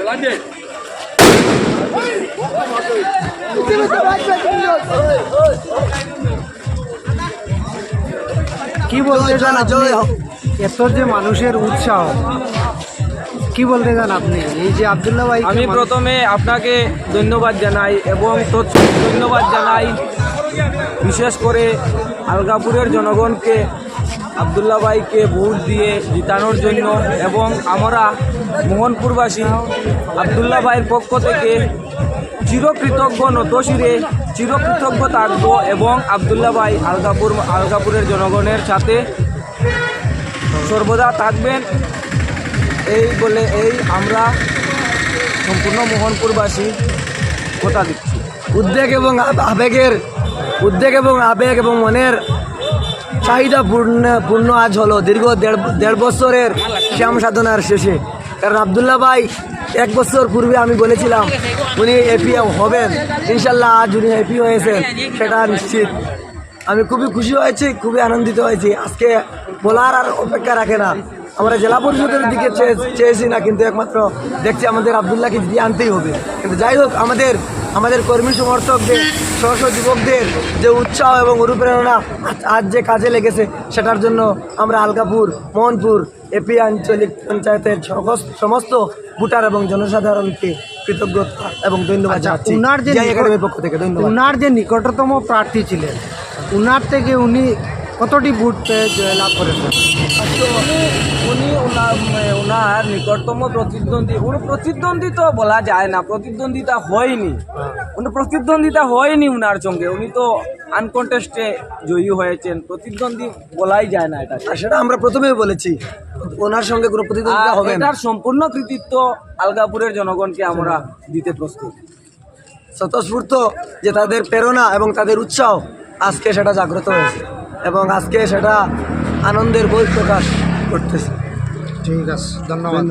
কি বলতে চান এত যে মানুষের উৎসাহ, কি বলতে চান আপনি এই যে আব্দুল্লাহ ভাই? আমি প্রথমে আপনাকে ধন্যবাদ জানাই এবং ধন্যবাদ জানাই বিশেষ করে আলগাপুরের জনগণকে আব্দুল্লাহ ভাইকে ভোট দিয়ে জিতানোর জন্য, এবং আমরা মোহনপুরবাসী আব্দুল্লাহ ভাইয়ের পক্ষ থেকে চিরকৃতজ্ঞ নতশিরে চিরকৃতজ্ঞ থাকব এবং আব্দুল্লাহ ভাই আলগাপুরের জনগণের সাথে সর্বদা থাকবেন এই আমরা সম্পূর্ণ মোহনপুরবাসী কথা দিচ্ছি। উদ্বেগ এবং আবেগ এবং মনের চাহিদা পূর্ণ আজ হলো দীর্ঘ দেড় বছরের শ্যাম সাধনার শেষে। কারণ আব্দুল্লাহ ভাই 1 বছর পূর্বে আমি বলেছিলাম উনি এপি হবেন, ইনশাল্লাহ আজ উনি এপি হয়েছেন, সেটা নিশ্চিত। আমি খুবই খুশি হয়েছি, খুবই আনন্দিত হয়েছি। আজকে বলার আর অপেক্ষা রাখে না, আমরা জেলা পরিষদের দিকে চেয়েছি না, কিন্তু একমাত্র দেখছি আমাদের আব্দুল্লাহকে দিয়ে আনতেই হবে। কিন্তু যাই হোক, আমাদের কর্মী সমর্থকদের সহ যুবকদের যে উৎসাহ এবং অনুপ্রেরণা আজ যে কাজে লেগেছে, সেটার জন্য আমরা আলগাপুর, মোহনপুর এপি আঞ্চলিক পঞ্চায়েতের সমস্ত ভোটার এবং জনসাধারণকে কৃতজ্ঞতা এবং ধন্যবাদ জানাচ্ছি। একাডেমির পক্ষ থেকে ধন্যবাদ। উনার যে নিকটতম প্রার্থী ছিলেন, উনার থেকে উনি কতটি ভোট পেয়ে জয়লাভ করেছেন? উনি ওনার নিকটতম প্রতিদ্বন্দ্বী তো বলা যায় না, প্রতিদ্বন্দ্বিতা হয়নি উনার সঙ্গে। উনি তো আনকন্টেস্টে জয়ী হয়েছেন, প্রতিদ্বন্দ্বী বলাই যায় না এটা। সেটা আমরা প্রথমেই বলেছি, ওনার সঙ্গে কোনো প্রতিদ্বন্দ্বিতা হবে না। এটার সম্পূর্ণ কৃতিত্ব আলগাপুরের জনগণকে আমরা দিতে প্রস্তুত। স্বতঃস্ফূর্ত যে তাদের প্রেরণা এবং তাদের উৎসাহ, আজকে সেটা জাগ্রত হয়েছে এবং আজকে সেটা আনন্দের বই প্রকাশ করতেছে। ঠিক আছে, ধন্যবাদ।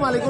মালিক